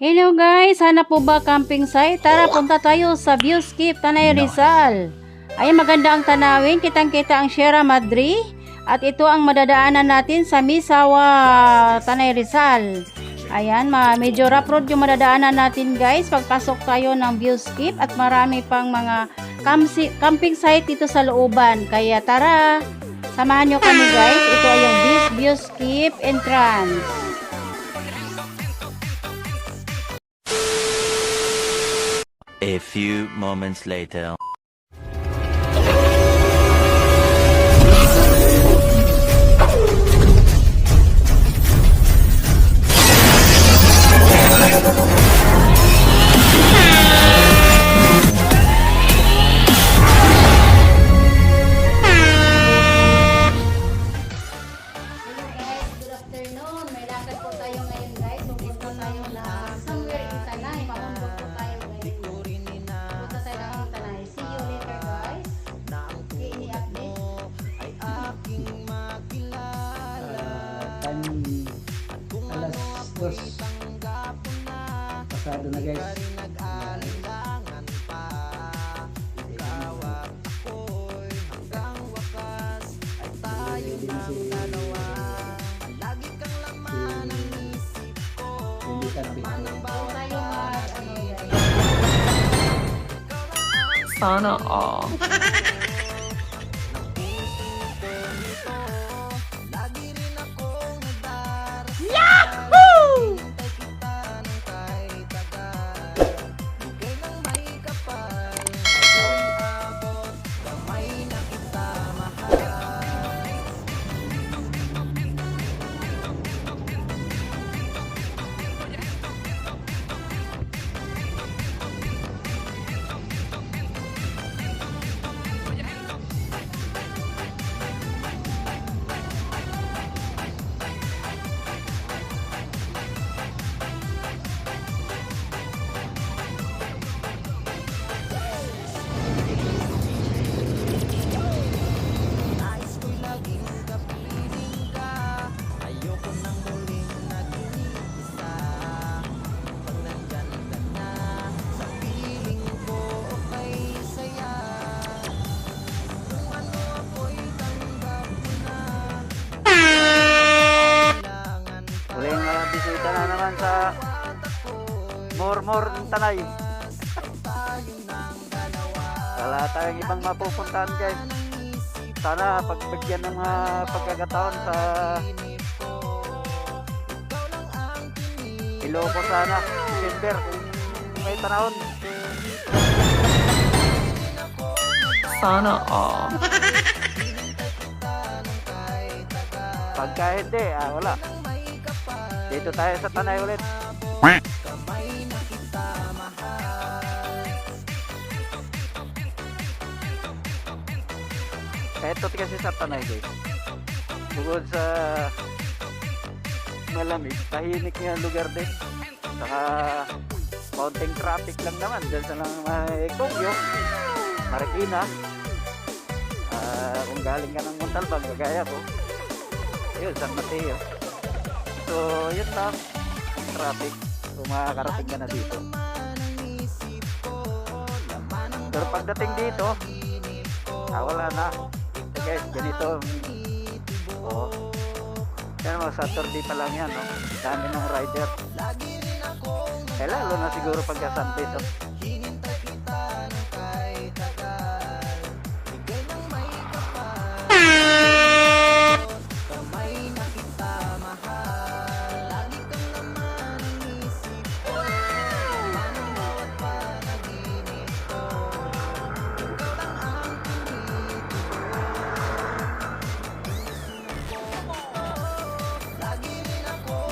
Hello guys, hanap po ba camping site? Tara, punta tayo sa Viewskip, Tanay Rizal. Ay, maganda ang tanawin, kitang-kita ang Sierra Madre. At ito ang madadaanan natin sa Misawa, Tanay Rizal. Ayan, medyo rough road yung madadaanan natin guys. Pagpasok tayo ng Viewskip at marami pang mga camping site dito sa looban. Kaya tara, samahan nyo kami guys. Ito ay yung Viewskip entrance. A few moments later. Alas 2 pasado na guys. Sana all. Bisita na naman sa Mormor ng Tanay. Wala tayong ibang mapupuntahan guys. Sana pagbigyan ng pagkakataon sa Ilocos sana, December kung may panahon. Sana all. Pagka hindi, wala. Dito tayo sa Tanay ulit. Ito kasi sa Tanay guys. Bukod sa malamig, tahimik nga lugar din. Saka konting traffic lang naman. Dahil sa lang Kogyo, Marikina. Kung galing ka ng Montalbán, kagaya ko. Yun, San Mateo. So, yun lang, traffic. Kung makakarating ka na dito. Pero pagdating dito, wala na. So guys, ganito. Yan mo, Saturday pa lang yan, no? Dami ng rider. Lalo na siguro pagka Sunday to.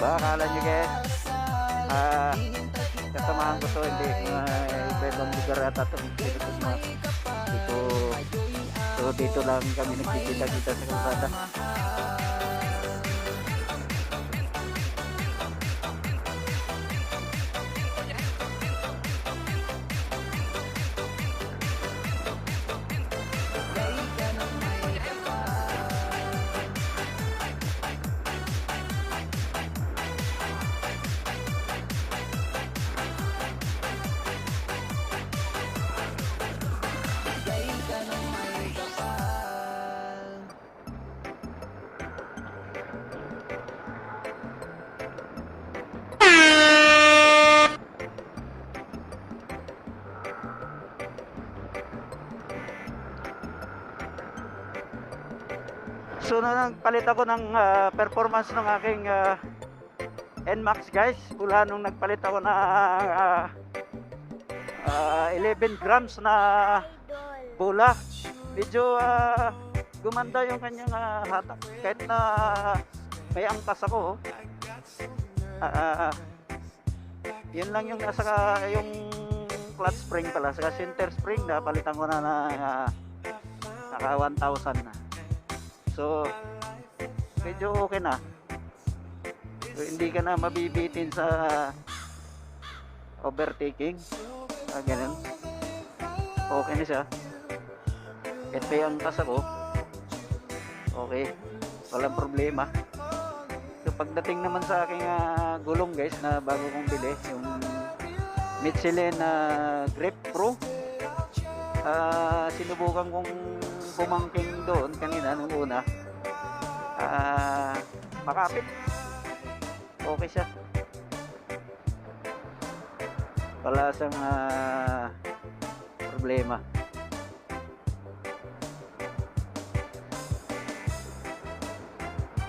Ba, akala nyo guys, kasamahan ko to, hindi, ibang lugar ata to, dito lang kami nagkikita-kita sa kalsada. So nagpalit ako ng performance ng aking NMAX guys. Mula nung nagpalit ako ng 11 grams na bola. Medyo gumanda yung kanyang hatak. Kahit na may angkas ako. Yun lang yung nasa yung clutch spring pala. Sa center spring na palitan ko na naka 1,000 na. So medyo okay na. So, hindi ka na mabibitin sa overtaking. Ganun. Okay na siya. Kahit may angkas ako, okay, walang problema. So pagdating naman sa aking gulong guys na bago kong bili, yung Michelin Grip Pro, sinubukan kong bumangking doon kanina nung una. Makapit. Okay siya. Wala siyang problema.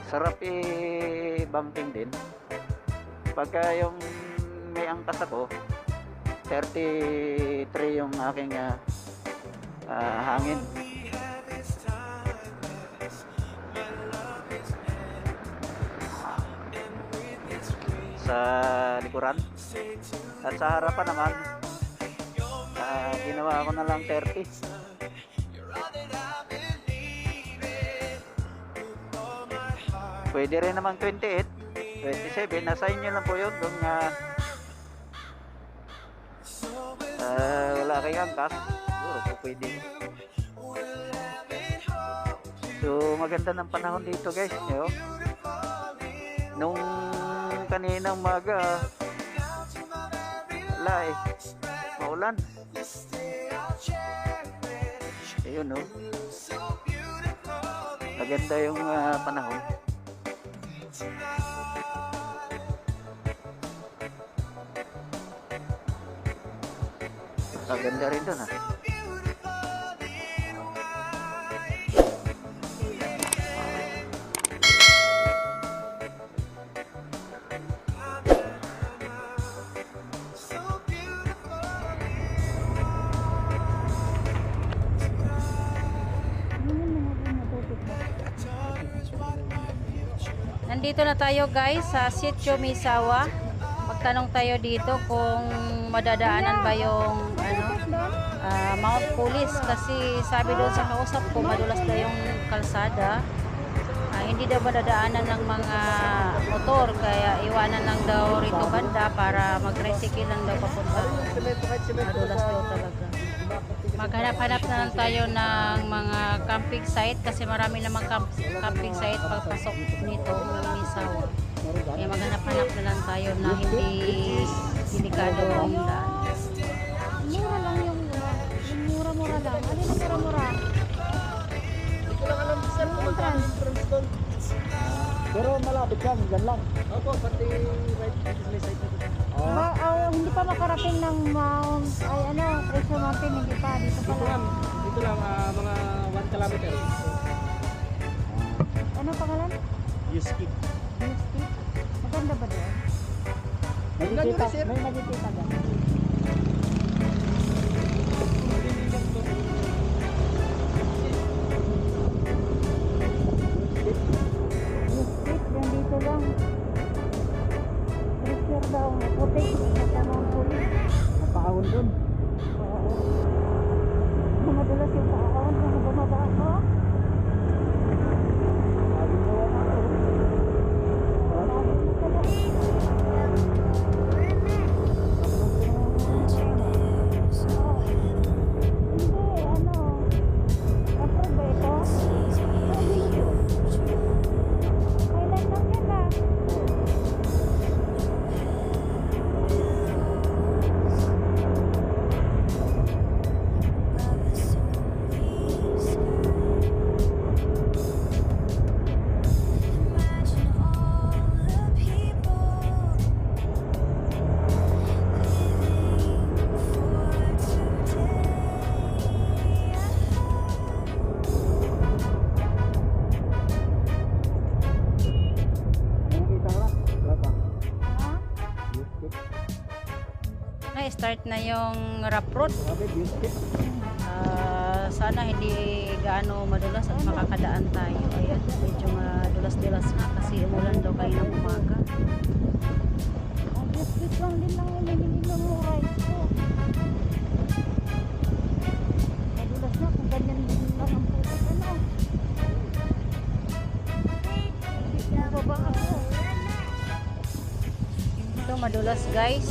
Sarap i-banking din. Pagka yung may angkas ako, 33 yung aking hangin. Sa likuran. At sa harapan naman, ginawa ko na lang 30. Pwede rin naman 28, 27, nasa inyo lang po yun kung wala kayong angkas, siguro po pwede. So maganda ng panahon dito guys, yo. Nung kaninang maga, wala maulan. Ayun no. Maganda yung panahon. Maganda rin doon Nandito na tayo guys sa Sitio Misawa. Magtanong tayo dito kung madadaanan ba yung Mount Police, kasi sabi doon sa kausap ko madulas daw yung kalsada. Hindi daw madadaanan ng mga motor, kaya iwanan lang daw rito banda para mag-tricycle lang daw papunta. Madulas daw talaga. Maghanap-hanap na lang tayo ng mga camping site kasi marami namang camping site pagpasok nito Misawa. Kaya maghanap-hanap na lang tayo na hindi delikado ang daan. Mura lang yung mura-mura lang. Ano yung mura-mura? Ito lang alam sir kung mag-entrance doon. Pero malapit yan, dyan lang. Opo, pati right side na doon. Hindi pa makarating ng Mount, Treasure Mountain, hindi pa. Dito pa lang. Dito lang, mga 1 kilometer. Ano pangalan? Yuski. Mystic. Maganda ba doon? May nagkikita ba? Dito lang. Treasure daw. Puti. Sa Mount Police. Napakahon doon. Madulas yung paakon. Bumaba ako. Na-start na yung rough road. Sana hindi gaano madulas at makakadaan tayo. Ayan, medyo madulas-dulas na kasi umulan daw kayo ng umaga. Ang biscuit lang din lang yung binili mo rice ko. Madulas na kung ganyan din lang ang puto. Ano? Baba ako. Ito madulas guys.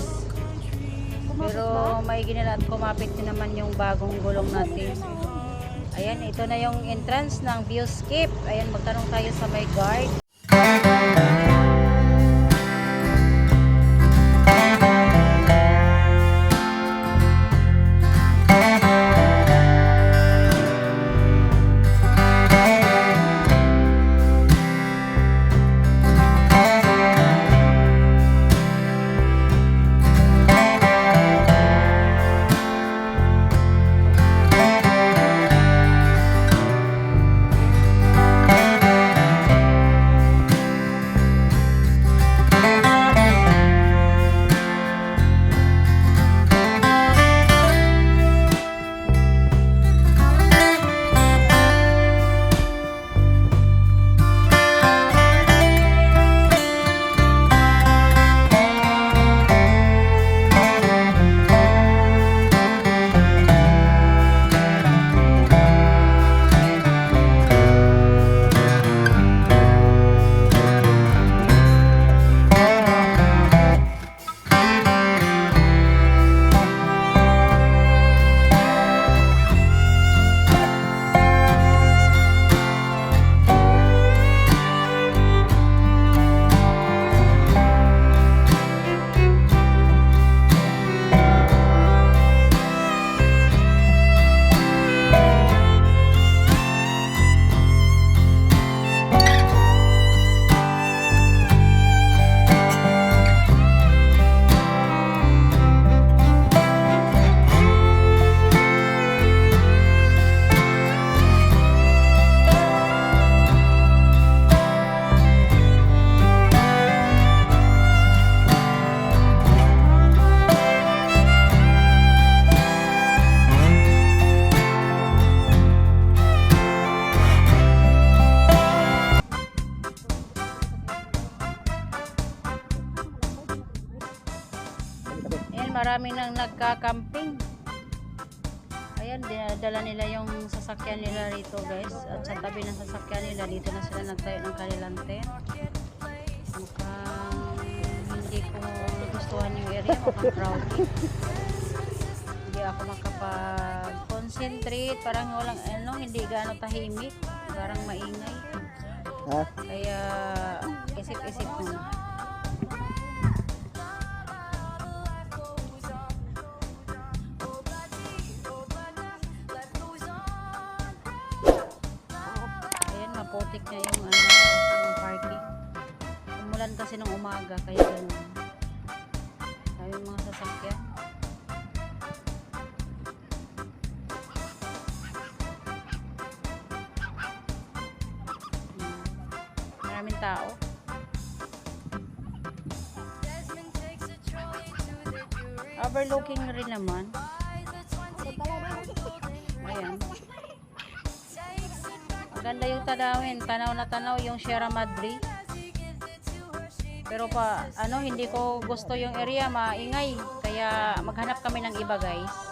Pero may ginala at kumapit din naman yung bagong gulong natin. Ayan, ito na yung entrance ng Viewscape. Ayan, magtanong tayo sa may guard. Marami nang nagka-camping. Ayan, dinadala nila yung sasakyan nila rito guys. At sa tabi ng sasakyan nila, dito na sila nagtayo ng kanilang tent. Mukhang hindi ko gustuhan yung area, mukhang crowded. Hindi ako makapag-concentrate. Parang walang hindi gaano tahimik. Parang maingay. Kaya isip-isip muna. Putik na yung yung parking. Umulan kasi ng umaga kaya ganoon. Sabi mga sasakyan. Maraming tao. Overlooking rin naman. Ayan. Ganda yung tanawin, tanaw na tanaw yung Sierra Madre. Pero hindi ko gusto yung area, maingay. Kaya maghanap kami ng iba guys.